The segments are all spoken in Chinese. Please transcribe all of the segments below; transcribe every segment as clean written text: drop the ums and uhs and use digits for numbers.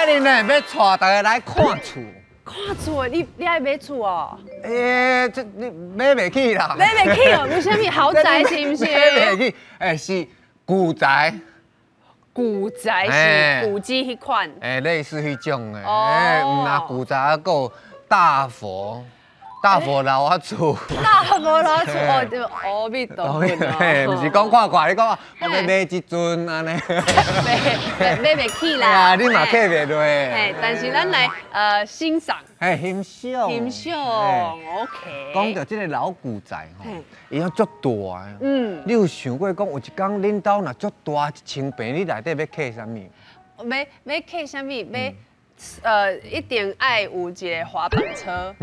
今日呢要带大家来看厝。看厝，你爱买厝哦？这你买袂起啦。买袂起哦？为什么豪宅是不是？买袂起，是古宅。古宅是古迹迄款。类似迄种的。哦。那古宅还有大佛。 大佛老啊厝，大佛老厝哦，对，阿弥陀佛嘿，不是讲看看，你讲我要买一尊安尼，买袂起啦。啊，你嘛客袂落。嘿，但是咱来欣赏。嘿，欣赏。欣赏 ，OK。讲到这个老古宅吼，伊样足大的。你有想过讲有一天恁兜若足大1,000平，你内底要刻啥物？要刻啥物？一定爱有一个滑板车，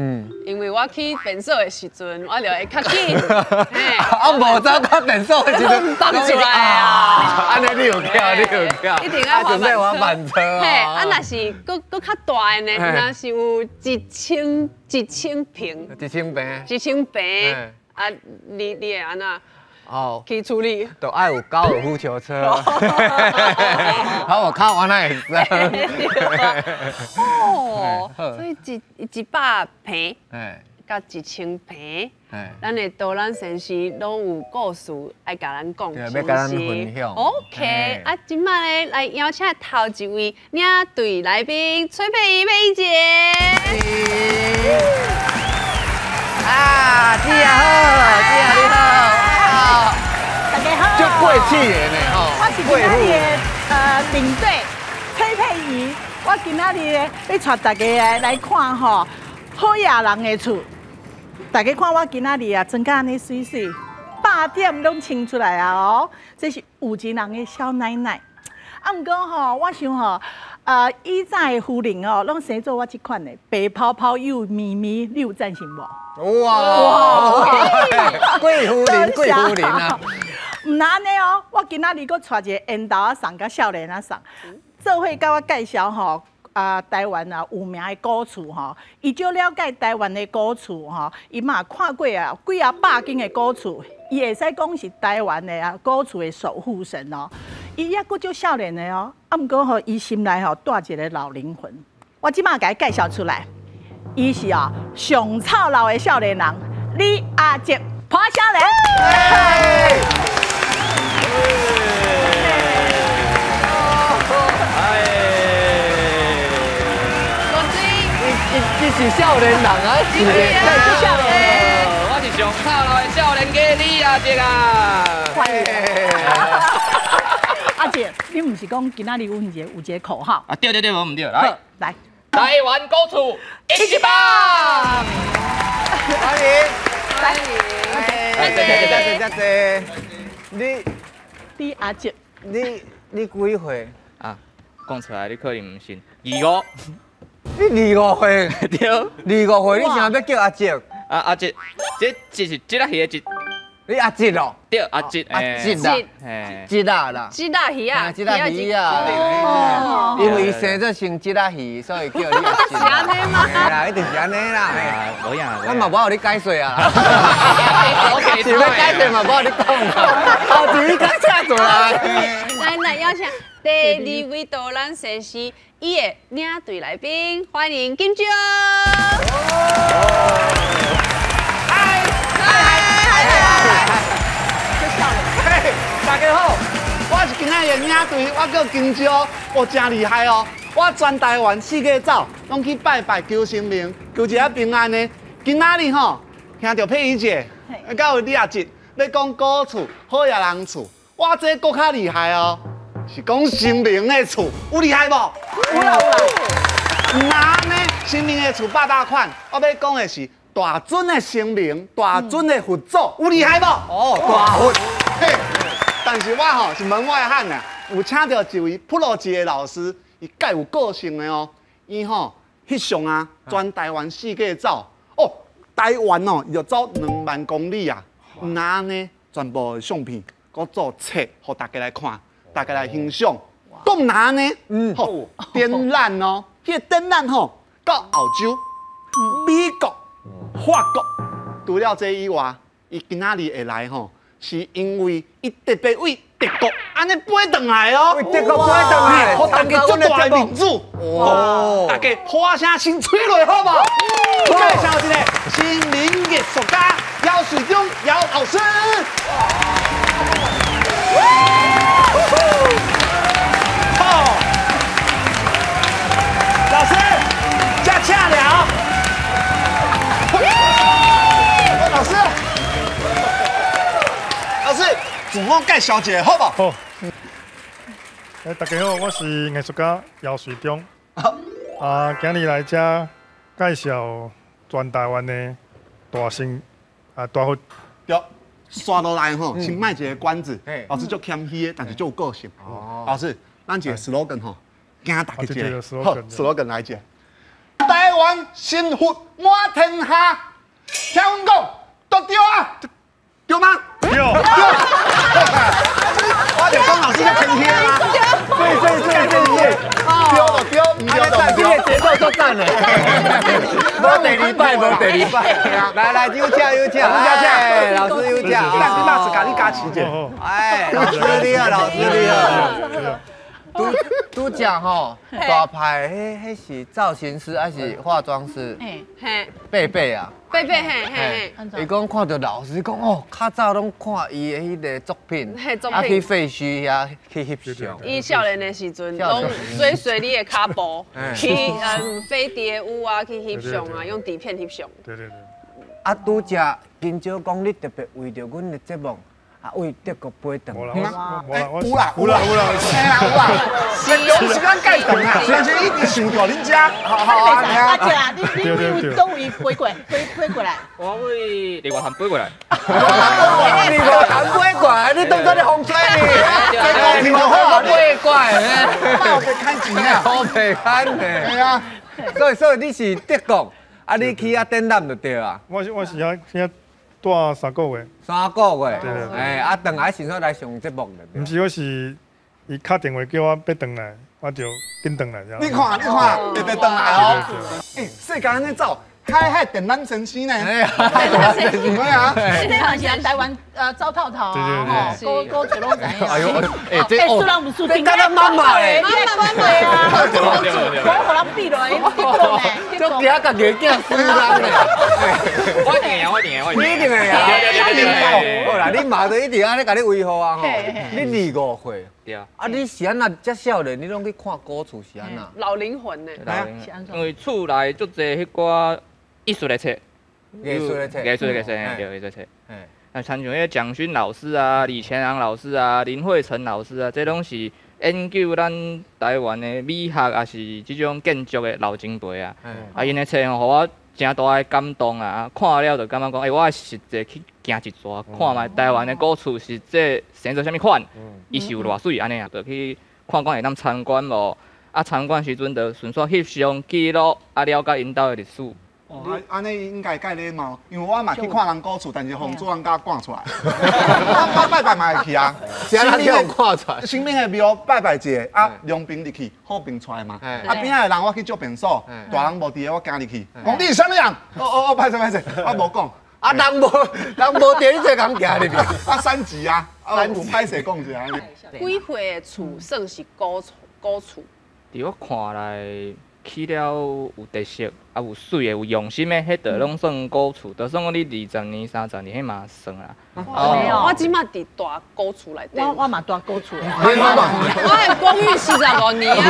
因为我去变数的时阵，我就会较紧。啊，无走到变数的时阵，放出来啊！安尼你有跳，你有跳，一定爱滑板车。嘿，啊，若是搁较大的呢，若是有1000平，1000平，啊，你会安怎？哦，去处理，就爱有高尔夫球车，好，我靠，我那也是。哦，所以100平，甲1000平，咱的导览先生拢有故事爱甲咱讲，要甲咱分享。OK， 啊，今摆咧来邀请头一位领队来宾崔佩仪佩仪姐。啊，姐好，姐你好。 大家好，就贵气的呢吼，我是今仔日的领队崔佩仪，我今仔日要带大家来看吼好野人的厝。大家看我今仔日啊，装甲安尼水水，8点拢清出来啊哦，这是有钱人的小奶奶。啊，毋过吼，我想吼，以前的夫人哦，拢生做我这款的白泡泡幼咪咪，你有赞成无？哇！贵夫人啊！唔难呢哦，我今仔日搁带一个缘投仔送甲少年仔送，做伙甲我介绍吼。台湾啊有名的古厝吼，伊就了解台湾的古厝吼，伊嘛看过啊几啊百间的古厝，伊会使讲是台湾的啊古厝的守护神哦。伊也搁足少年的哦，啊毋过吼伊心内吼带一个老灵魂。我即马甲伊介绍出来，伊是啊上操劳的少年人李阿杰潘少年。你是少年人啊，是少年。我是上操劳的少年家李阿杰啊。欢迎。阿姐，你唔是讲今仔日有一个口号？啊，对，我唔对，来，台湾古厝1棒。欢迎，谢。你阿姐，你几岁？啊，讲出来你可能唔信，25。你25岁？对，25岁，你想要叫阿杰？啊，阿杰，这是吉拉鱼的吉。你阿杰哦？对，阿杰啦，吉拉啦，吉拉鱼啊，吉拉鱼啊，因为伊生做成吉拉鱼，所以叫你阿杰。是安尼吗？係啦，一定是安尼啦。无呀，咱嘛无互你解说啊。OK， 是要解说嘛，无互你讲啊。后头你讲车做啦。来邀请第2位导览先生，伊的领队来宾，欢迎金珠。大家好，我是今仔的领队，我叫金珠，我真厉害哦！我全台湾四界走，拢去拜求神明，求一下平安呢。今仔日吼，听到佩仪姐，到李阿姐要讲古厝、好野人厝，我这更较厉害哦，是讲神明的厝，有厉害无？有啦。那呢，神明的厝8大款，我要讲的是大尊的神明、大尊的佛祖，有厉害无？哦，大佛。嘿。但是我吼是门外汉啊，有请到一位普罗级的老师，伊介有个性的哦。伊吼翕相啊，全台湾四界走哦。台湾哦，要走2万公里啊。那呢，全部的相片，搁做册，互大家来看，大家来欣赏。咁那呢，吼展览哦，迄个展览吼，到澳洲、美国、法国，除了这以外，伊今仔日会来吼。是因为伊特别为德国安尼飞转来哦，为德国飞转来，好大家足大的民主，哦，大家花声先吹落好不好？介绍一个新民艺术家姚水中姚老师。好，老师加恰了。老师，自我介绍一下好不好？好。大家好，我是艺术家姚水中。今日来这介绍全台湾的大型大佛。对，刷落来吼，先卖一个关子。老师足谦虚的，但是足有个性。老师，咱一个 slogan 吼，惊大家一个。好 ，slogan 来一个。台湾幸福满天下，听阮讲，都对啊，对吗？对。我就讲老师在谦虚啦。对。丢，唔丢就今天节奏作战嘞，无第二摆，来，有请，哎，老师有请，但是那是甲你加持者，哎，老师你好。都讲吼，大牌迄是造型师还是化妆师？贝贝啊，贝，嘿。伊讲看到老师讲哦，较早拢看伊的迄个作品，去废墟遐去翕相。伊少年的时阵，拢随你的脚步去飞碟舞啊，去翕相啊，用底片翕相。对。啊，拄只今朝讲你特别为着阮的节目。为德国飞转，有啦，有时间介绍啊，先生一直想到恁家，好啊，阿姐啊，你为都为飞过来，我为另外含飞过来，你个含飞过来，你当作你风吹你，你个好飞过来，好被看钱啊，好被看的，对啊，所以你是德国，啊，你去遐展览就对啊，我是遐待3个月。3个月，对。哎，啊，回来先说来上节目的。唔是，我是伊敲电话叫我要回来，我就紧回来。你看，特别回来哦。哎，世界安尼走，海电缆先生呢？海电缆先生啊。现在嘛是来台湾招套套啊，高主拢知影。哎呦，哎，这输人唔输阵，干妈妈嘞，妈妈啊，我互人比落来，足惊家己囝输人嘞。我一定的。你一定的呀。好啦，你嘛就一定安尼甲你维护啊吼。你25岁。对啊。啊，你是安那遮少年，你拢去看古厝是安那？老灵魂呢？因为厝内足侪迄寡艺术的册，艺术的册，啊，参像迄蒋勋老师啊、李乾昂老师啊、林惠成老师啊，这拢是研究咱台湾的美学啊，是即种建筑的老前辈啊。啊，因的册吼，互我真大的感动啊！看了就感觉讲，我实际去行一撮，看卖台湾的古厝是这生做啥物款，伊是有偌水安尼啊，就去看会当参观无？啊，参观时阵就顺续翕相记录，啊了解因兜的历史。安尼应该介礼貌，因为我嘛去看人古厝，但是防主人家赶出来。我拜拜嘛会去啊，谁人叫赶出来？新民的庙拜拜一下，啊，良兵入去，好兵出来嘛。啊，边仔的人我去借便所，大人无伫个我行入去，讲你是啥物人？歹势，我无讲。啊，人无伫，你才敢行入去。啊，3级啊，有歹势讲一下。几岁的厝算是古厝？伫我看来，起了有特色，啊有水的，有用心的，迄个拢算古厝。就算讲你20年、30年，迄嘛算啦。我即马伫大古厝内底。我嘛大古厝。我的公寓45年啊！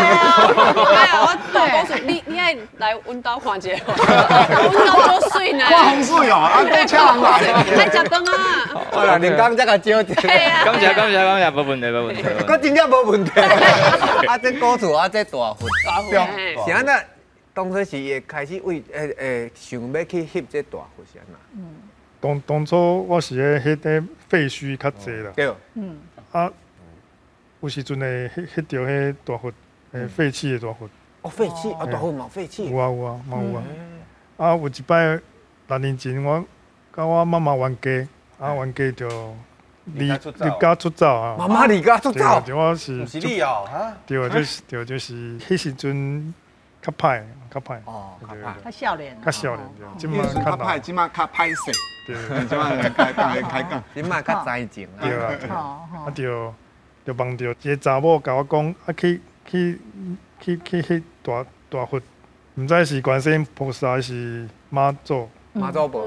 哎呀，我大古厝，你爱来阮兜看一下，阮兜足水呢。看风水哦，啊，多请人来。爱食饭啊！好啦，人工才甲招者。感谢，无问题。佫真正无问题。啊，这古厝啊，这大佛。对，是安那？当初是会开始为想要去翕这大佛是安那？当初我是迄个废墟较济啦。对。啊，有时阵会翕到迄大佛，废弃的大佛。哦，废弃，大佛嘛废弃。有啊。啊，有一摆6年前，我甲我妈妈冤家，冤家就离家出走啊。妈妈离家出走。对，我是。是你哦，哈。对，就是迄时阵较歹。哦，较少年。较少年，即摆较歹，即摆较歹势。对，即摆开讲。即摆较知情啊。对啊，就就梦到一个查某甲我讲，去迄大佛，毋知是观世音菩萨还是妈祖，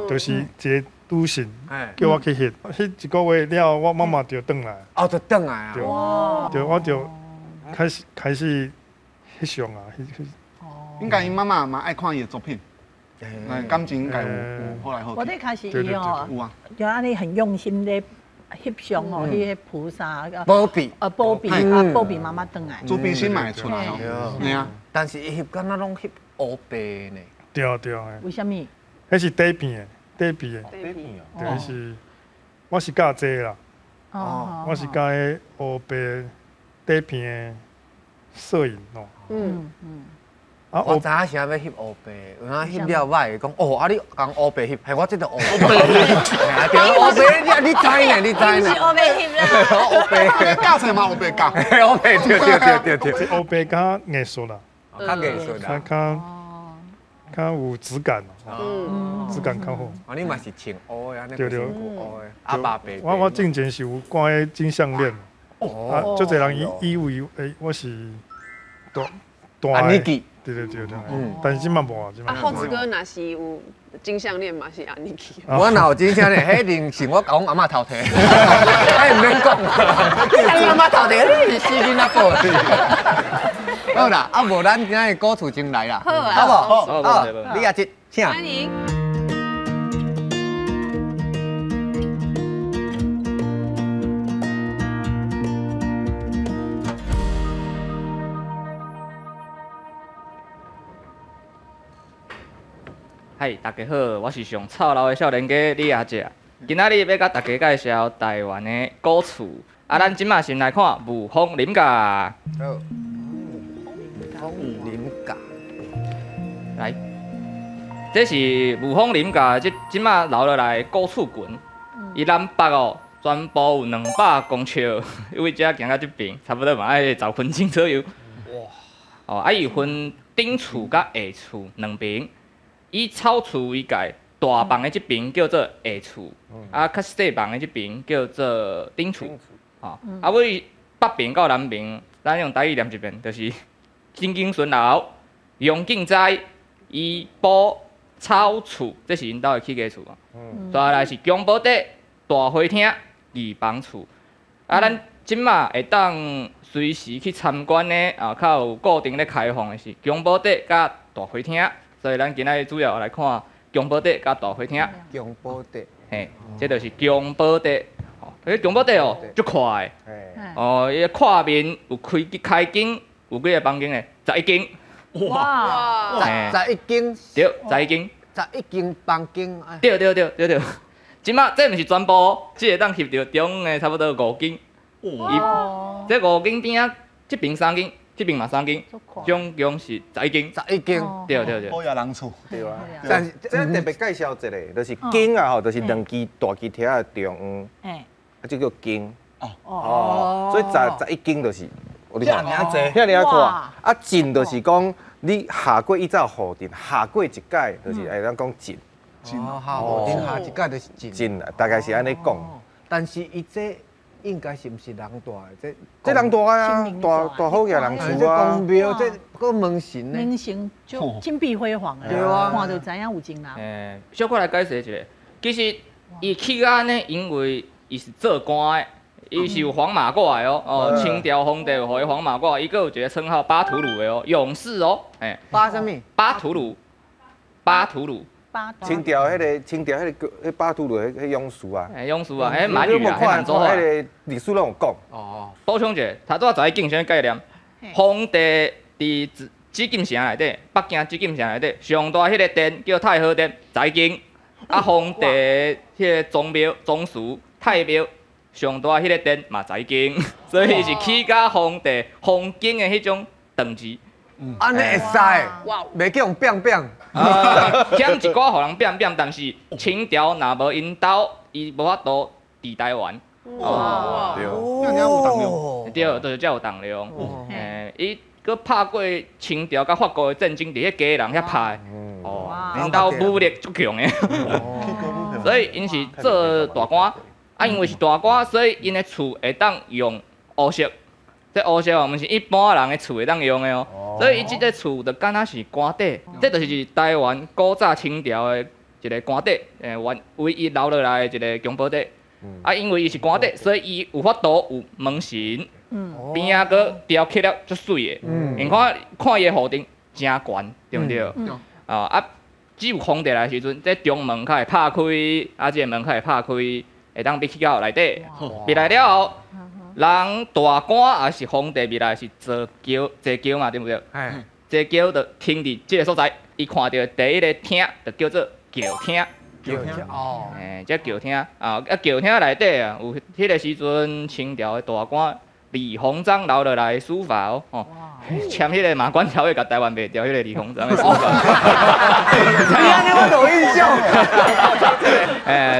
就是一个女性，叫我去翕一个月了，我妈妈就转来。哦，就转来啊！对，我就开始翕相啊，应该因妈妈嘛爱看伊的作品，感情应该有好来好去。我最开始伊哦，有啊，就安尼很用心咧翕相哦，迄个菩萨保庇保庇妈妈转来。主宾心嘛会出来哦，对啊。但是伊翕敢若拢翕黑白呢。对。为什么？迄是底片的。对，是我是教这啦，我是教迄黑白底片的摄影哦。我知影是要翕黑白，有哪翕了歹，讲哦，啊你讲黑白翕，係我即个黑白。黑白，你知呢？你是黑白翕啦。黑白，教出嘛黑白教。黑白，对。黑白加艺术啦，较艺术啦。较有质感质感较好。你嘛是穿黑的，安尼对。黑的，啊白白。我之前是有挂迄金项链，足侪人以为我是大的。对。但是即嘛无啊。浩子哥若是有金项链嘛是安尼去。我若有金项链，迄定是我甲阮阿嬷偷摕。迄毋免讲，你阿嬷偷摕，你死囡仔宝。好啦，啊无咱今仔的歌词先来啦，好无？好，你也接，请。欢迎。嗨，大家好，我是上操劳的少年家李阿姐。今仔日要甲大家介绍台湾的古厝。咱即马先来看雾峰林家。好，雾峰林家。来，这是雾峰林家，即马留落来古厝群。伊南北哦，全部有200公尺，因为遮行到这边，差不多嘛爱10分钟左右。哇！伊分顶厝甲下厝2边。伊草厝伊家大房的这边叫做下厝，较细房的这边叫做顶厝。尾北边到南边，咱用台语念一遍，就是金景顺楼、永景斋、医保草厝，这是因兜的起家厝啊。再来是江宝地、大花厅、二房厝。咱即马会当随时去参观的，较有固定咧开放的是江宝地甲大花厅。所以咱今仔日主要来看江宝地甲大花厅。江宝地，嘿，这就是江宝地。江宝地哦，足快的。伊跨面有开间，有几个房间咧？11间。哇！11间。对，11间。11间房间。对。即马这毋是全部，只会当翕到中的差不多5间。哇！这5间边啊，这边3间。这边嘛3间，总共是11间。11间，对。好野人厝，对啊。但是这特别介绍一个，就是间啊吼，就是2支大支铁的中央，这叫间。所以11间就是，你看，遐尔看，啊进就是讲你下过以早户定，下过一届就是会当讲进。户定下一届就是进。进啊，大概是安尼讲。但是伊这。应该是毋是人大的？这人大啊，大好个人厝啊。公庙这个门神呢？门神就金碧辉煌的，看就知影有钱人。小可来解释一下，其实伊起安呢，因为伊是做官的，伊是有黄马褂的哦。清朝皇帝有互伊黄马褂，伊个有一个称号巴图鲁的哦，勇士哦。巴什么？巴图鲁。清朝迄个巴图鲁迄勇士啊，勇士啊，满语啊，满洲啊，迄个历史拢有讲。补充者，头拄仔11件啥概念？皇帝伫紫禁城内底，北京紫禁城内底上大迄个殿叫太和殿，11间。皇帝迄个宗祠太庙上大迄个殿嘛11间，所以是起甲皇帝封建的迄种等级。安尼会使，袂叫人变。欠一寡互人变，但是清朝若无因兜，伊无法度治台湾。哇！对，有重量。对，就是遮有重量。伊佮拍过清朝甲法国的战争，伫迄家人遐拍。因兜武力足强的。所以因是做大官，因为是大官，所以因的厝会当用乌色，这乌色哦，毋是一般人的厝会当用的哦。所以伊即个厝就敢若是官邸，这就是台湾古早清朝的一个官邸，唯一留落来的一个宫保邸。啊，因为伊是官邸，所以伊有法度有门神，边仔个雕刻了足水的。你看伊的户顶真悬，对毋对？啊，只有皇帝来时阵，这中门才会拍开，啊，这个门才会拍开，会当入去到内底。入来了后，人大官也是皇帝入来是坐轿嘛，对不对？坐轿就停伫这个所在，伊看到第一个厅就叫做轿厅。轿厅哦，这轿厅啊，轿厅内底啊，有迄个时阵清朝的大官李鸿章留落来的书法哦，签迄个马关条约，甲台湾卖掉迄个李鸿章的书法。你安尼我有印象。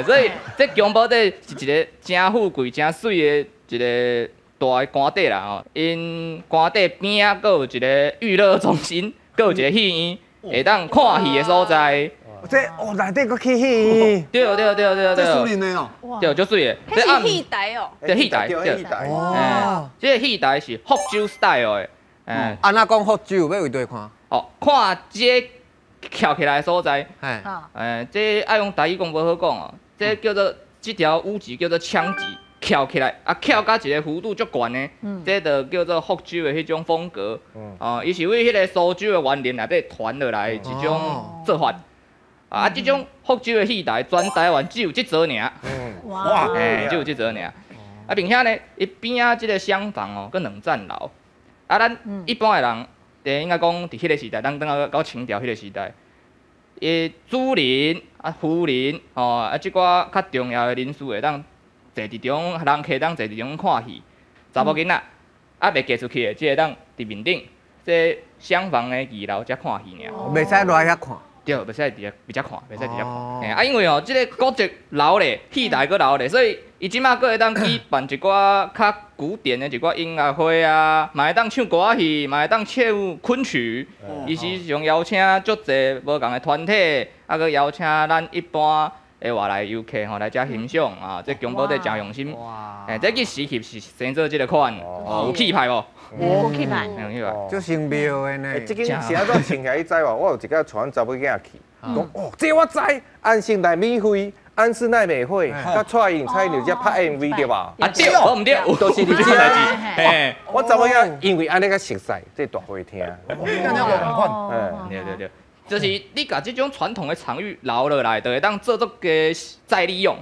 所以这宫保邸是一个真富贵、真水的一个大的官邸啦吼。因官邸边啊，阁有一个娱乐中心，阁有一个戏院，会当看戏的所在。这内底阁去戏，对，这苏林的哦，对，足水的。迄是戏台哦，对，戏台，对，戏台。这个戏台是福州 style 的。安那讲福州要为对看？哦，看这翘起来的所在。这爱用台语讲无好讲哦，这叫做这条舞级叫做枪级，翘起来啊，翘到一个幅度足悬的，这就叫做福州的迄种风格。伊是为迄个苏州的园林内底传落来一种做法。啊，这种福州的戏台，全台湾只有这座尔。哇！只有这座尔。啊，并且呢，伊边仔这个厢房哦，佮2层楼。啊，咱一般的人，应该讲伫迄个时代，咱等到清朝迄个时代，主人啊、夫人哦，啊，即寡较重要的人士会当坐伫中，人客当坐伫中看戏。查某囡仔啊，袂嫁出去的，只会当伫面顶，这厢房的2楼才看戏尔。袂使落遐看。对，袂使伫遮看，袂使伫遮看。啊，因为哦，即个古迹留咧，戏台佫留咧，所以伊即马佫会当举办一寡较古典的一寡音乐会啊，嘛会当唱歌仔戏，嘛会当唱昆曲。伊时常邀请足侪无共的团体，啊，佫邀请咱一般的外来游客吼来遮欣赏啊。这宫保邸真用心。这个时期是生做即个款，有气派无？有气派，足神妙的呢。这间是安怎穿起来？你知无？我有一个传查某囝去，讲哦，这我知，安心来免费，安室奈美惠，甲蔡英蔡牛遮拍 MV 对吧？啊对，我毋对，都是你这代志。我查某囝因为安尼较熟悉，这大会听。对，就是你甲这种传统的场域留落来，就会当做个再利用。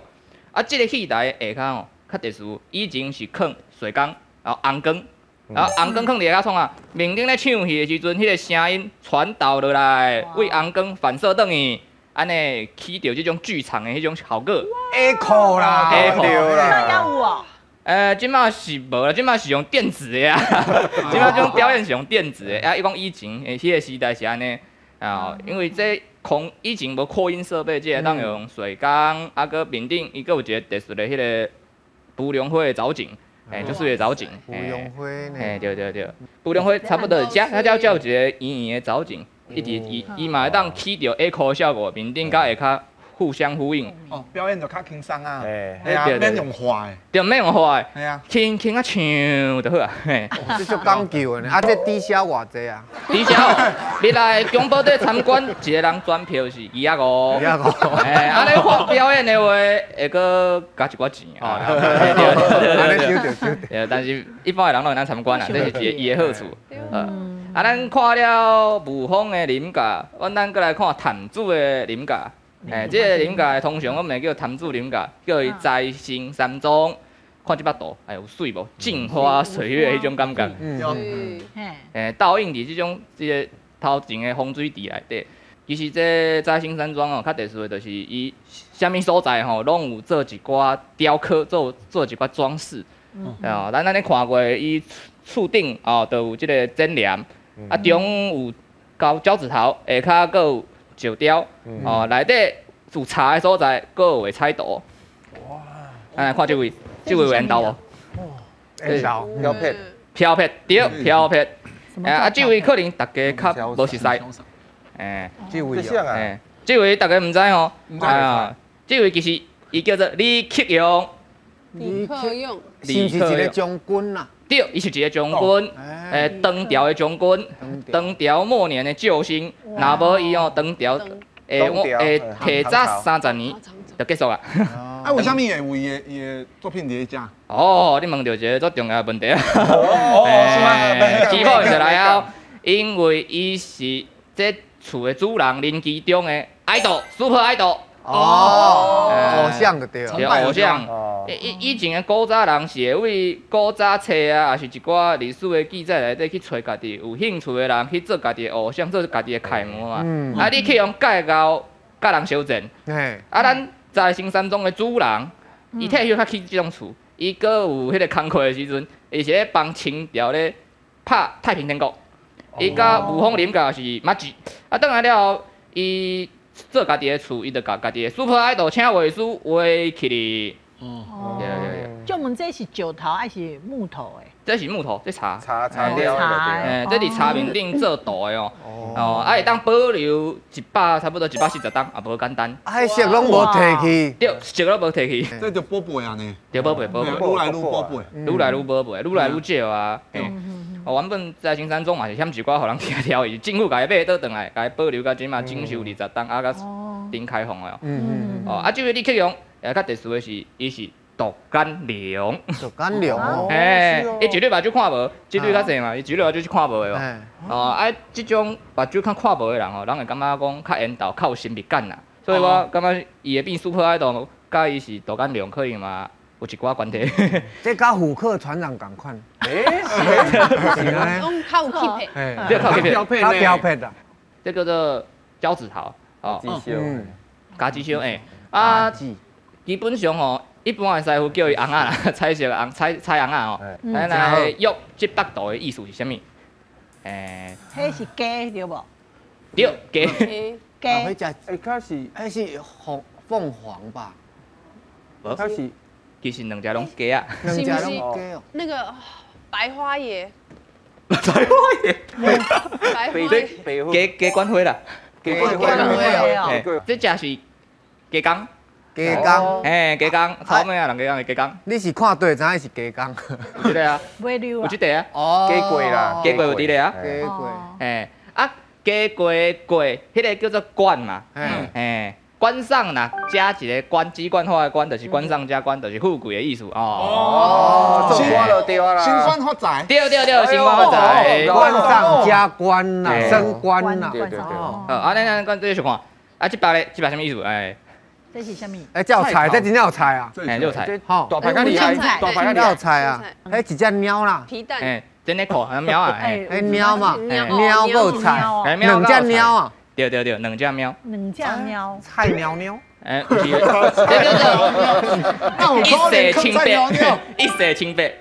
啊，这个戏台下骹哦，较特殊，以前是放水缸，然后红光。然后红光放伫下骹创啊，面顶咧唱戏的时阵，迄个声音传导落来，为红光反射转去，安尼起到这种剧场的迄种效果。echo 啦，echo 啦。那有哦。即马是无啦，即马是用电子的啊，即马这种表演是用电子的。啊，伊讲以前迄个时代是安尼啊，因为这以前无扩音设备，即个当用水缸，啊个面顶伊佫有一个特殊的迄个浮龙花的藻井。就是个藻井。浮龙花呢？对，浮龙花差不多是它叫有一个圆圆的藻井，伊嘛会当起到 echo 的效果，面顶甲下骹互相呼应。哦，表演就较轻松啊。对，免用画的。对，免用画的。系啊。轻轻啊唱就好啊。这足讲究的呢。啊，这低消偌济啊？低消，你来宫保邸参观，一个人转票是250。啊，你看表演的话，会搁加一寡钱啊。对，但是一般的人都会当参观啦，这是伊的好处。啊，咱看了雾峰的林家，咱搁来看潭子的林家。这个林家通常我们叫潭子林家，叫伊摘星山庄。看这把图，有水无？镜花水月迄种感觉。倒映伫这个头前的风水地内底。其实这摘星山庄哦，较特殊的就是伊啥物所在吼，拢有做一寡雕刻，做一寡装饰。咱安尼看过，伊厝顶哦，都有即个剪帘，啊中有胶子头，下骹佫有石雕，内底有茶的所在，佫有画彩图。哇！看这位有缘投无？飘撇，飘撇对，飘撇。这位可能大家较无熟悉。这位哦，这位大家唔知哦。这位其实伊叫做李克用。李克用。是毋是一个将军啦？对，伊是一个将军，唐朝的将军，唐朝末年的救星。若无伊哦，唐朝提早30年就结束啊。啊，为什么会有伊的作品伫遮？哦，你问到一个最重要的问题啊。是吗？起码就来啊，因为伊是这厝的主人林其中的super idol。偶像就对了。对，偶像。以前的古早人是会为古早册啊，也是一寡历史的记载内底去找家己有兴趣的人去做家己的偶像，做家己的楷模嘛。啊，你去用介绍甲人相争。啊，咱在新山庄的主人，伊退休较去这种厝，伊阁有迄个工课的时阵，伊是咧帮清朝咧拍太平天国。伊甲吴凤林甲是马吉。啊，转来了后，伊做家己的厝，伊就甲家己的 super idol 请画师画起哩。对。就问这是石头还是木头的？这是木头，这茶雕这伫茶面顶做图的哦。啊，会当保留差不多140担，也无简单。啊，迄色拢无摕去。对，色拢无摕去。这就宝贝啊呢。对，宝贝。愈来愈宝贝。愈来愈宝贝，愈来愈少啊。原本在新山庄嘛是欠一寡，互人挑伊政府家己买倒转来，家己保留到即嘛整修20担，啊，甲顶开放的哦。啊，这位李克用，较特殊的是，伊是独眼龙。独眼龙哦。伊一日目睭看无，一日较济嘛，伊一日目睭是看无的哦。啊，即种目睭较看无的人哦，人会感觉讲较缘投，较有亲密感啦。所以我感觉伊会变 super idol，甲伊是独眼龙，可能嘛有一寡关系。这甲虎克船长共款。讲较有气魄。这靠气魄，较标配的。这叫做胶纸桃哦。加枝烧啊，基本上吼。一般的师傅叫伊红啊，彩色红彩红啊哦。咱来约700度的意思是啥物？迄是鸡对无？对，鸡。鸡。迄是凤凰吧？无，其实两只拢鸡啊。两只拢鸡哦。那个白花野。白花野。白花。鸡冠花啦。鸡冠花哦。这只是鸡公。鸡公，鸡公，草莓啊，人鸡公的鸡公。你是看对，知影是鸡公。有一个啊，有一个啊。哦。鸡粿啦，鸡粿有伫咧啊。鸡粿。鸡粿粿，迄个叫做冠嘛。冠上呐，加一个冠，鸡冠花的冠，就是冠上加冠，就是富贵的意思哦。做官就对啦。新官发财。对，新官发财。冠上加冠呐，升官呐。对。咱这是看，这百咧，什么意思？这是啥物？这有菜，这真正有菜啊！有菜，好，大牌较厉害，大牌较厉害。有菜啊！迄一只猫啦，皮蛋，真咧烤，猫啊，猫嘛，猫有菜，两只猫啊，对，两只猫，菜猫猫，不是，这叫做一色清白，一色清白，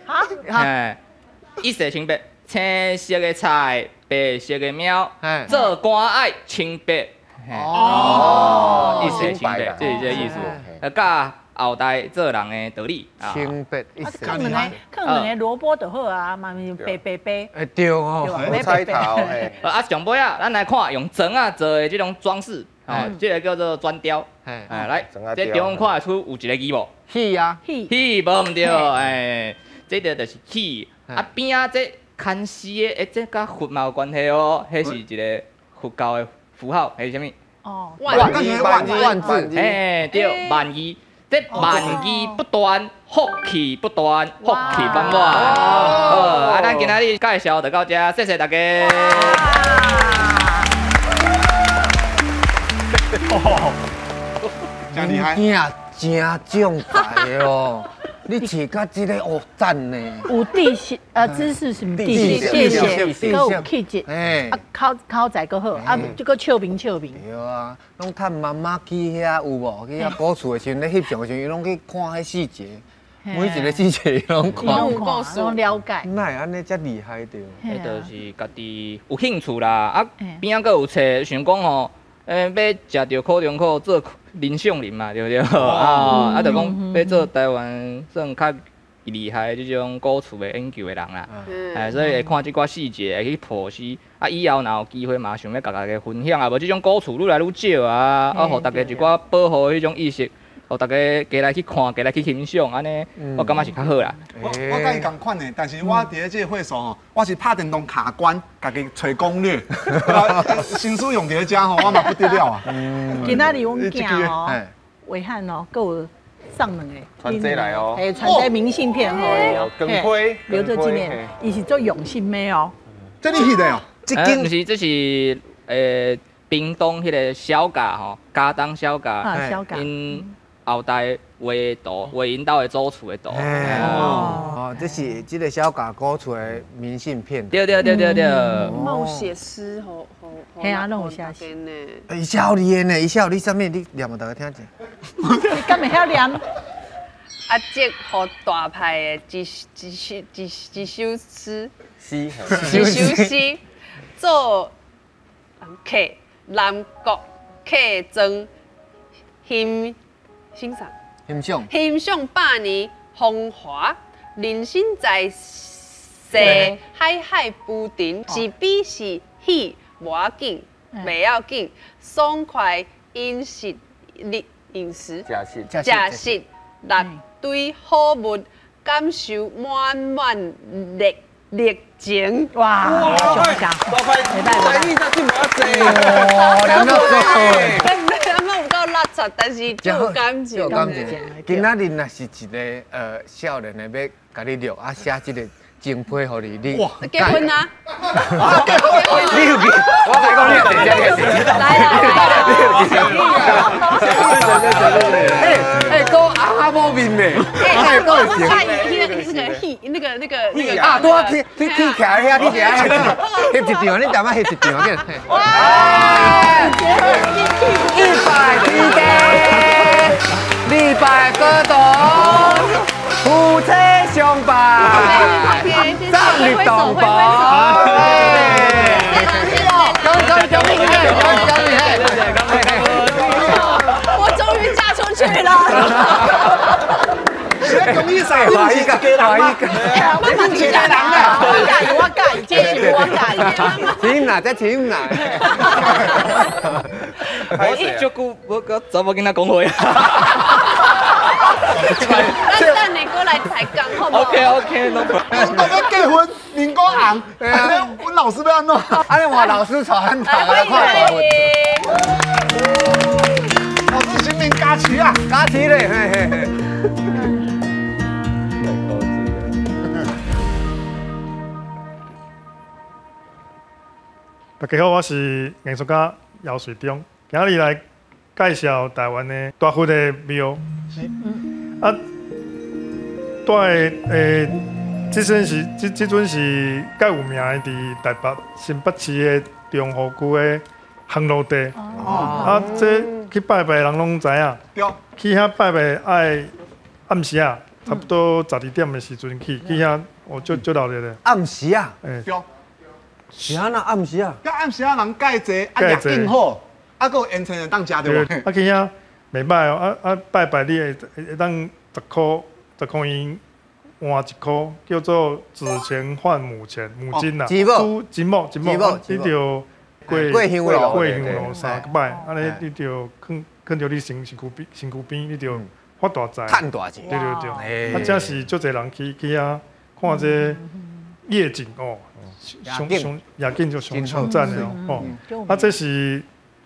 一色清白，青色的菜，白色的猫，做官爱清白。意思清白，这是这意思。教后代做人的道理。清白，放两个萝卜就好啊，嘛是白。对哦，菜头。上尾啊，咱来看用砖啊做的这种装饰，这个叫做砖雕。来，这中央看得出有一个字无？喜啊，喜无唔对，这个就是喜。啊边啊这看丝的，这甲佛嘛有关系哦，迄是一个佛教的符号，还是啥物？万字，对，万字，这万字不断，福气不断，福气满满。好，咱今仔日介绍就到这，谢谢大家。真厉害，真重大哦。你饲甲这个哦赞呢？有知识什么知识？谢谢，搁有气质，口才搁好，就搁笑面。对啊，拢趁妈妈去遐有无？去遐古厝的时阵，咧翕相的时阵，伊拢去看迄细节，每一个细节伊拢看，拢了解。哪会安尼遮厉害着？迄就是家己有兴趣啦，啊边仔搁有册，想讲吼，要食着苦中苦，做林相林嘛，对不对？就讲要做台湾算较厉害的这种古厝的研究的人啦。所以会看这寡细节，会去剖析。以后若有机会嘛，想要甲大家分享啊，无这种古厝愈来愈少啊，互大家一寡保护的迄种意识，互大家加来去看，加来去欣赏，安尼我感觉是较好啦。我甲伊共款的，但是我伫咧这个会所吼，我是拍电动卡关，家己找攻略，新书用伫咧遮吼，我嘛不得了啊。今仔日阮囝哦，伟汉哦，还有上两个传这来哦，传这明信片互伊哦，光辉留着纪念，伊是做用心的哦。这你翕的哦？不是，这是屏东迄个小家吼，家当小家，小家，因后代画图，画因兜的祖厝的图。哦，这是这个小家鼓出的明信片。对。冒写诗，好，嘿啊，拢有写诗呢。伊写好厉害呢，伊写好你啥物？你念互大家听者。你敢会晓念？阿姐和大派的一首诗，一首诗，做客南国客庄欣赏100年风华，人生在世海浮沉，是比是喜无要紧，袂要紧，爽快饮食，食食六堆好物，感受满满热情。哇，上下，你这这么济，念到最好。咱们有够垃圾，但是就有感情。今仔日若是一个少年的要甲你录啊，写这个情批互你，你结婚啊？你有去？我才讲你有姐姐，来，讲阿某面的，讲有情。那个啊，拄啊去起来遐，翕一张，你淡仔翕一张，见。哇！100个多，夫妻相伴，三日同房。我终于嫁出去了。公益赛，华一个，我介意，这是我介意。停啦，再停啦。我足久无甲查某囡仔讲话。咱等下过来抬杠，好不好 OK， 大家结婚，面光红，阮老师要安怎？安尼换老师传，欢迎。老师新年加持啊！加持咧，嘿嘿。大家好，我是艺术家姚水忠，今日来介绍台湾的大佛的庙。啊，这阵是介有名的，伫台北新北市的中和区的烘炉地。啊，这去拜拜的人拢知影。去遐拜拜爱暗时啊，差不多12点的时阵去遐，哦，足热闹的。暗时啊？对。是安那暗时啊？暗时啊，人介济，啊夜景好，啊个烟尘当食着。啊去遐袂歹哦，拜拜你会当10块银换1块，叫做子钱换母钱，母金啦，金某，你着过香炉3摆，安尼你着囥着你身躯边，你着发大财，趁大钱。对。啊，这是足侪人去遐看这夜景哦。夜景就上赞的哦，啊，这是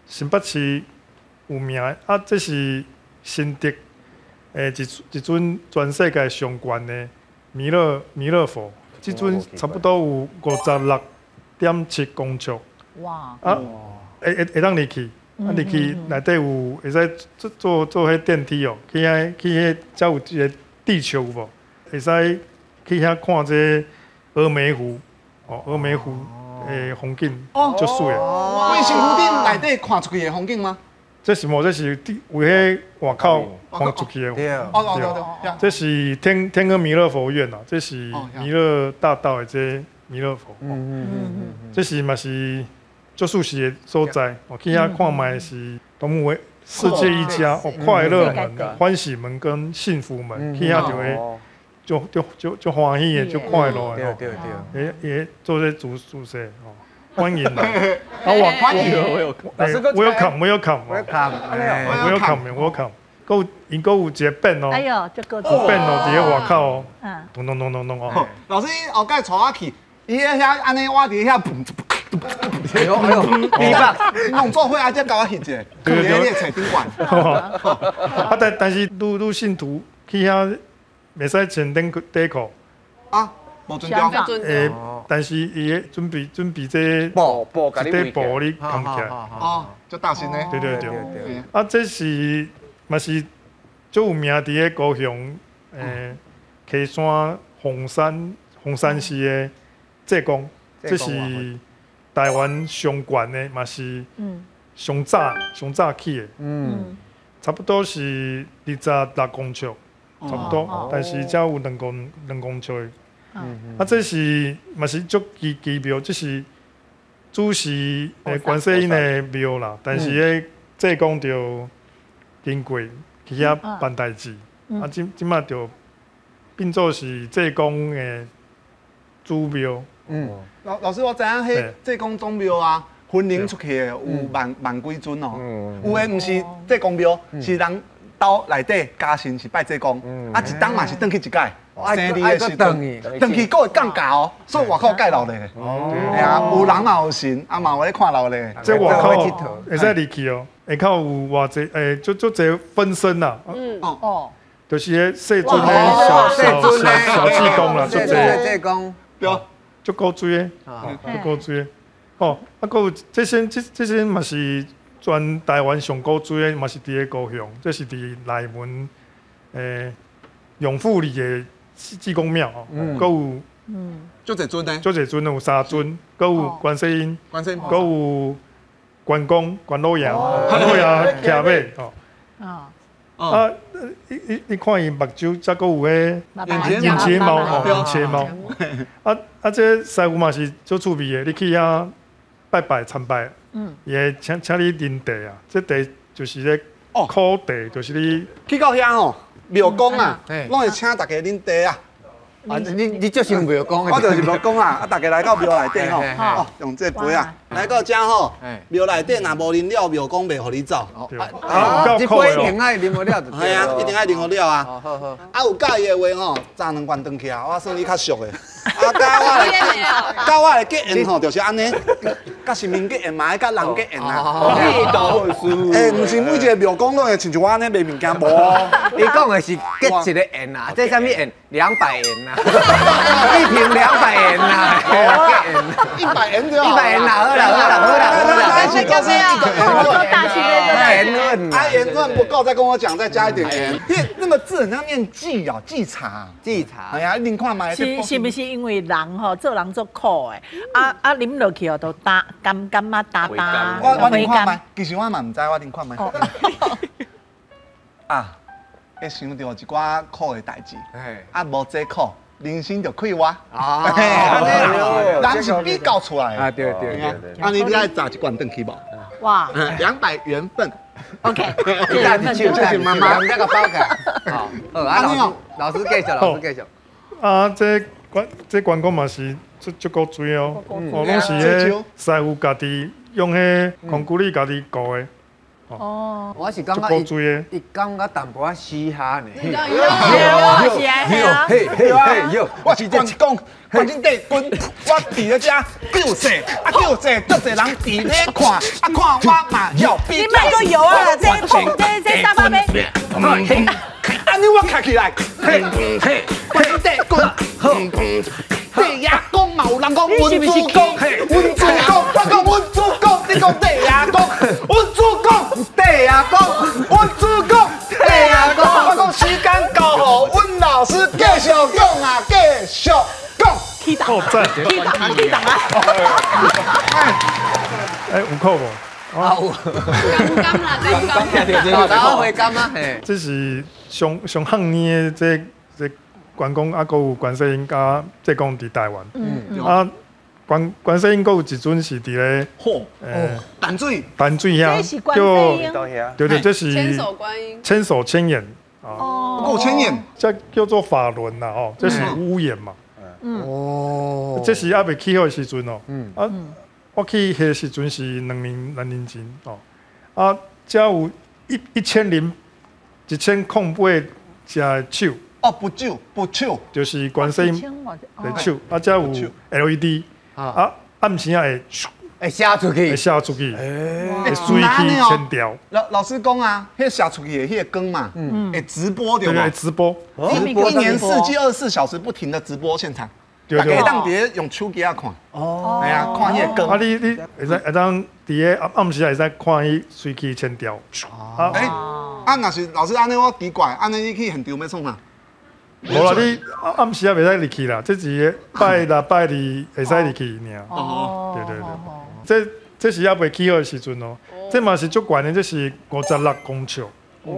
新北市有名的，啊，这是新竹一尊全世界上悬的弥勒佛，这尊差不多有56.7公尺，哇！啊，会当入去，啊入去内底有会使做迄电梯哦，去遐才有一个地球无，会使去遐看这峨眉湖。哦，峨眉湖的风景足水的。卫星湖顶内底看出去的风景吗？这是无？这是有迄外口看出去的。对。这是天鹅弥勒佛院啊，这是弥勒大道的这弥勒佛。这是嘛是足舒适的所在。我去遐看卖是东为世界一家哦，快乐门、欢喜门跟幸福门，去遐就会。就欢喜的，就快乐的哦。也做这主事哦，欢迎啦！啊，欢迎，welcome。因有一个变哦，哎呦，就够有变哦，伫咧外口哦，嗯，咚咚咚咚咚哦。老师，你后盖带我去，伊遐安尼，我伫遐，哎呦哎呦，你吧，弄做伙啊，才甲我翕者，去咧你册顶管。啊，但是女信徒去遐袂使穿短裤。啊，无尊重。诶，但是伊会准备这布一块布你扛起来。哦，足大心呢。对对对。啊，这是嘛是最有名伫咧高雄溪山凤山市的济公，这是台湾上悬的，嘛是上早起的。差不多是26公尺，差不多，但是才有2公尺的。啊，这是嘛是足奇妙，这是主是观世音的庙啦，但是咧济公就经过去遐办代志，啊，即马就变做是济公的主庙。老师，我知影迄济公宗庙啊，分灵出去的有万几尊哦，有诶毋是济公庙，是人兜内底家神是拜济公，啊一当嘛是转去一届。生日的时阵，转去佫会降价哦，所以外口盖楼咧。哎呀，有人嘛有神，啊嘛有咧看楼咧。这外口会使入去哦，下口有偌济足济分身啦。哦，就是迄细尊的小济公啦，足济。济公，对，足够水的，足够水的。哦，啊，佫有这些嘛是全台湾上高水的，嘛是伫咧高雄，这是伫内门永富里的济公庙哦，佫有足济尊呢，足济尊有3尊，佫有观世音，佫有关公、关老爷骑马哦。啊，你看伊目睭，才佫有迄眼睫毛吼，眼睫毛。这师傅嘛是足趣味的，你去遐拜参拜，伊会请你啉茶啊，这茶就是咧苦茶，就是你去到遐吼。庙公啊，拢会请大家啉茶啊。啊，你足像庙公的。我就是庙公啊，大家来到庙内底吼，用这杯啊，来到遮吼，庙内底若无啉了，庙公袂互你走。这杯一定爱啉好了就对。系啊，一定爱啉好了啊。好。啊，有介意的话吼，砸2罐转去啊，我算你较俗的。啊，甲我的结缘吼，就是安尼，甲神明结缘嘛，爱甲人结缘啊。毋是每一个庙公拢会亲像我安尼卖物件无。你讲的是结一个缘啊，这啥物缘？200元啊，一瓶200元啊，100元就好。100元啦，好啦，是干咩啊？我说大气的盐润，盐润不够，再跟我讲，再加一点盐。因为那个字很像念祭哦，祭茶。哎呀，你看嘛，是不是因为人吼做人做苦的，啉落去哦都干啊打。我啉看卖，其实我嘛唔知，我啉看卖。啊。会想到一寡苦的代志，无这苦，人生就快活。人是比较出来的。啊，对。啊，你爱砸一罐转去无？哇，200元份。OK，就是妈妈那个包盖。好，老师继续。啊，这关公嘛是足够水哦，拢是迄师傅家己用迄空骨力家己搞的。我是感觉伊感觉淡薄仔嘻哈呢。我是关公，关进帝君，我伫咧遮救世，救世，足侪人伫咧看，看我嘛要比。你卖个油啊！这大巴杯。安尼我卡起来，关进帝君，帝爷公嘛有人讲文主公，文主公，我讲文主公，你讲帝爷公，文主公，帝爷公，文主公，帝爷公，我讲时间到后，阮老师继续讲啊，继续讲。起档啊！有扣无？啊有。刚回甘啊！这是上汉年的这关公啊，还有观世音加济公伫台湾。啊，观世音还有一尊是伫咧淡水遐，对，这是千手千眼啊，够千眼，这叫做法轮呐哦，这是乌眼嘛。这是还未起好的时阵哦。我去迄时阵是2年前哦。啊，遮有1008 1008只手。哦，不手，就是观世音的手，啊，才有 LED， 啊，暗时会射出去，会射出去，会随去牵调。老师讲啊，迄射出去的迄个光嘛，会直播对吧？直播，一年四季24小时不停的直播现场，大家当伫用手机啊看，哎呀，看迄个光。啊，你会当伫个暗时会使看伊随去牵调。若是老师安尼我奇怪，安尼你去现场要创啥？无啦，你暗时也袂使入去啦，这是拜六拜二会使入去尔。哦，对，这是还未起好的时阵哦，这嘛是足悬的，这是56公尺，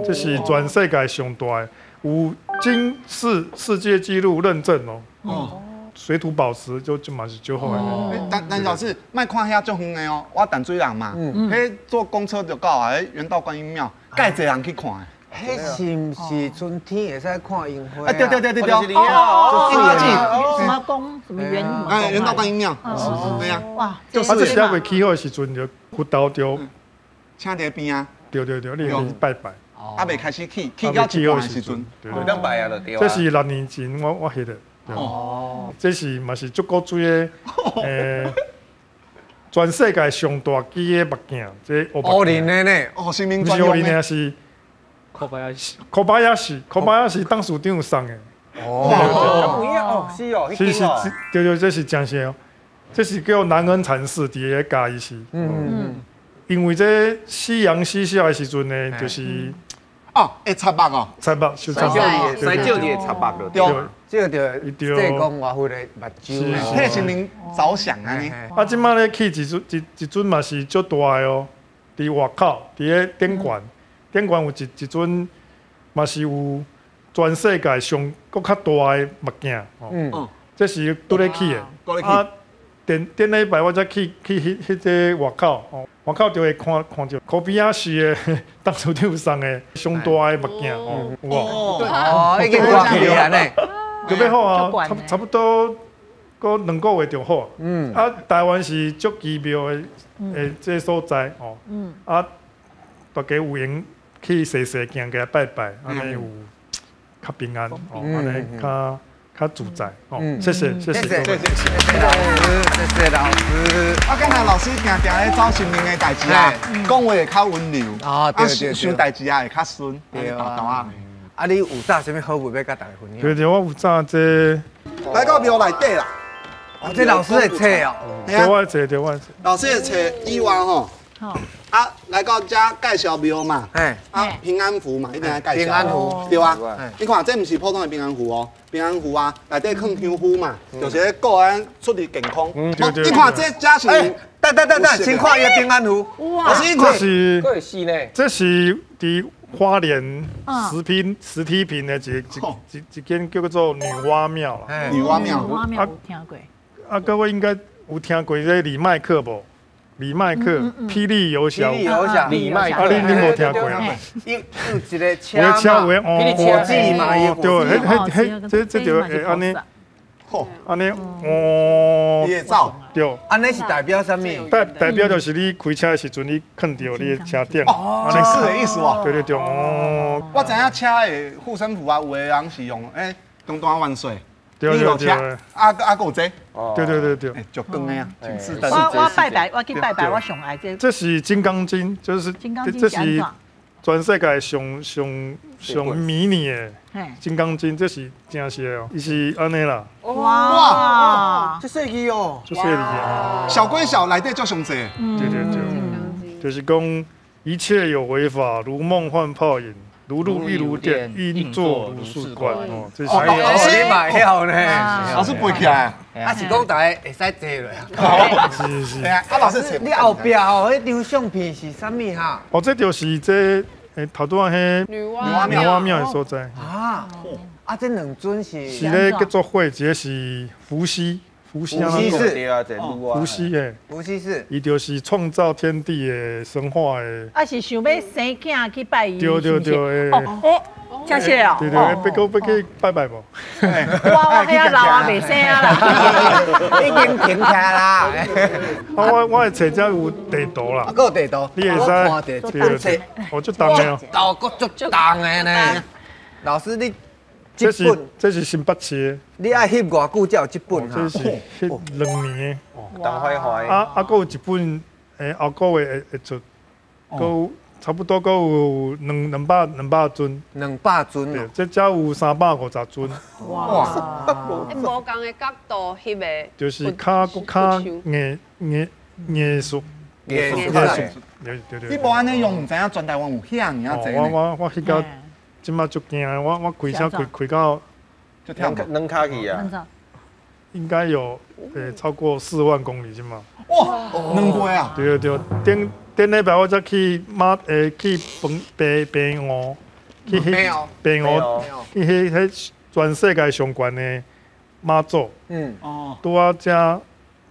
这是全世界上大的，有金世界纪录认证哦。水土保持就嘛是足好的。但老师，莫看遐足远的哦，我淡水人嘛，迄坐公车就到啊，迄元道观音庙，介侪人去看的。迄是毋是春天会使看樱花？对，什么宫什么园？元道观音庙，对啊。哇，这是还未起好的时阵，就佛道就请伫边啊。对，你去拜拜。还未开始起到一半的时阵，有当拜啊就对啊。这是6年前我翕的。哦，这是嘛是足古锥的，全世界上大机的目镜，这乌林的呢？哦，生命不是乌林的，是科巴亚西董事长送的。哦，不一样哦，是哦，对，这是真实哦，这是叫南恩禅师伫个嘉义市。因为这夕阳西下的时阵呢，就是会插目哦，插目，西少你插目对。这个就这讲外乎的目睭，替心灵着想安尼。啊，即摆咧起一尊嘛是足大的哦，伫外口，伫个顶悬有一尊嘛是有全世界上搁较大的目镜哦。这是拄咧起的。啊，顶礼拜我才去迄个外口哦，外口就会看到科比亚市的董事长送的上大的目镜哦，有无？已经挂起啊呢。特别好啊，差不多搁2个月就好。啊，台湾是足奇妙的这所在哦。啊，大家有闲去踅行行拜拜，安尼有较平安哦，安尼较自在哦。谢谢老师。啊，刚才老师定咧找心灵的代志啊，讲话会较温柔。想代志啊会较顺。对啊。啊，你有早什么好物要甲大家分享？对，我有早这来到庙内底啦。这老师的册哦。对，我册。老师的册以外吼，啊，来到遮介绍庙嘛，平安符嘛，一定要介绍。平安符，对啊。你看，这不是普通的平安符哦，平安符啊，内底放香符嘛，就是个人出入健康。你看这家是，等，先看伊个平安符。哇，这是伫花莲石梯坪的一间叫做女娲庙啦。女娲庙，有听过。啊，各位应该有听过这李麦克无？李麦克霹雳游侠，李麦克，你无听过啊？有一个车嘛，霹雳火箭嘛，对，这就会安尼。安尼，你会走？对。安尼是代表什么？代表就是你开车的时阵，你看到你的车顶。警示的意思哦。对。哦。我知影车的护身符啊，有的人是用东端万岁。对。啊，有这。对。就光的啊，警示灯。我拜拜，我去拜拜，我上爱这。这是金刚经，就是这是全世界上迷你的。金刚经这是真实哦，伊是安尼啦。哇，这细字哦，这细字啊。小归小，内底足上济。对，就是讲一切有为法，如梦幻泡影，如露亦如电，应作如是观。哦，这是。老师买晓呢，老师背起来。啊是讲大家会使坐落。是。啊，老师你后壁哦，迄张相片是啥物哈？哦，这就是这。头拄仔迄女娲庙的所在这2尊是咧叫做会，一个是伏羲氏，伊就是创造天地的神话的。是想要生囝去拜伊。对。谢谢哦。对对，要去拜拜无？我遐老啊，袂生啊啦，已经停起来啦。我的册才有地图啦，还有地图，你会使对，我就当的哦。哦，够足重的呢。老师，你这本这是新北市你爱翕偌久才有这本这是翕2年陈怀怀。还有一本后个月会出，有差不多有200尊。200尊对，这才有350尊。哇！无共的角度翕的，就是较艺术。艺术。对。你无安尼用，唔知影全台湾有遐尔啊济呢。我翕到即马足惊的，我开车开到就跳能卡去啊！应该有超过4万公里即马。哇，2倍啊！对，顶礼拜我才去去平湖，去平湖，去迄全世界上悬的马祖。拄啊，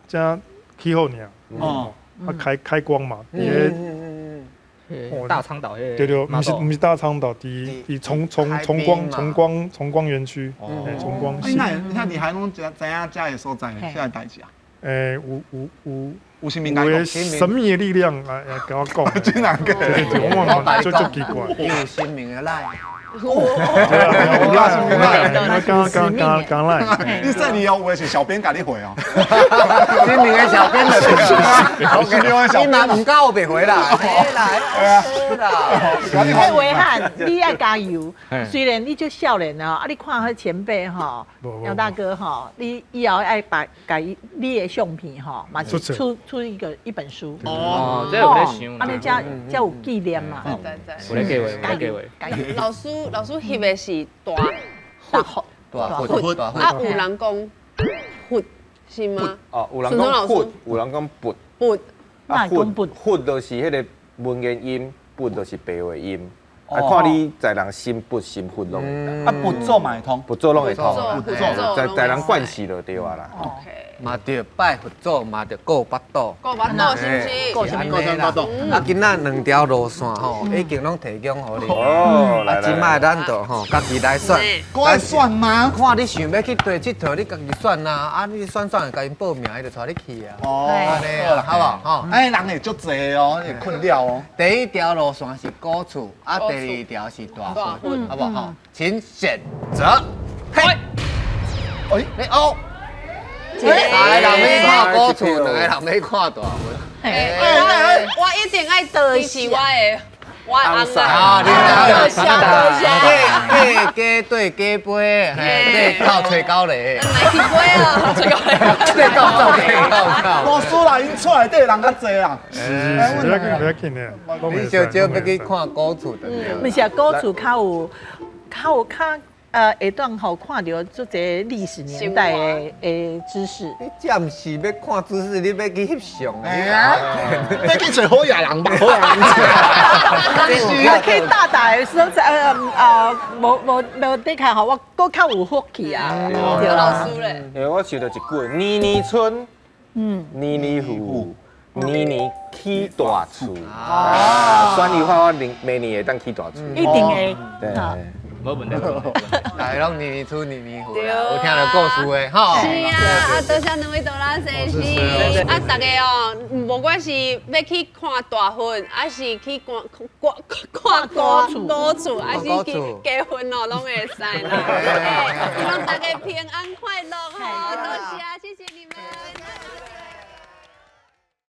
正气候尔。开光嘛，大昌岛迄对，不是大昌岛，伫崇光园区，崇光系。那你还拢知影遮个所在遐个代志啊？有啥物解讲？神秘的力量来跟我讲，真难讲。对，我就奇怪。有神明的来。刚来，你说你有话是小编甲你回哦。新民的小编的，你嘛唔到别回啦，太遗憾，你爱加油。虽然你就少年哦，你看迄前辈吼，姚大哥吼，你以后爱把你的相片吼，嘛是出一本书。哦，这有咧想。安尼才有纪念嘛。有咧计划。老师翕的是大虎，啊，有人讲虎是吗？哦，有人讲虎，有人讲拔。虎就是迄个文言音，拔就是白话音。啊，看你在人心拔心虎拢会当。啊，拔做嘛会通，拔做拢会通。在人惯势就对啊啦。嘛着拜佛祖，嘛着顾巴肚。顾巴肚是不是？顾什么？啊，今仔2条路线吼，已经拢提供互你。哦，啊，即摆咱就吼家己来选。我爱选吗？看你想要去佗佚佗，你家己选啦。啊，你选就甲因报名，伊就带你去啊。哦，安尼啊，好无吼？哎，人会足济哦，会困了哦。第1条路线是古厝，啊，第2条是大坟，好不好？请选择。嘿，你哦。3个人要看古厝，2个人要看大坟。我一定爱支持我的翁仔。啊，你鸡对鸡杯，嘿，狗吹狗嘞。来去杯啊，吹狗嘞。狗。我输啦，因厝内底人较济啦。不要紧的。你少少要去看古厝的。不是啊，古厝较有下段好看到这些历史年代的知识。你这不是要看知识，你要去翕相哎呀，要去找好野人吧，好野人。还可以大打的时候，无得看好，我搁较有福气啊。对老师嘞。因为我想到一句，年年春，年年富，年年起大厝。选以后我明年会当起大厝。一定会。对。无问题。来，拢年年出年年富啦，有听到故事的吼。是啊，多谢两位多拉先生。啊，大家哦，无管是要去看大坟，还是去看古厝，还是去结婚哦，拢会使啦。希望大家平安快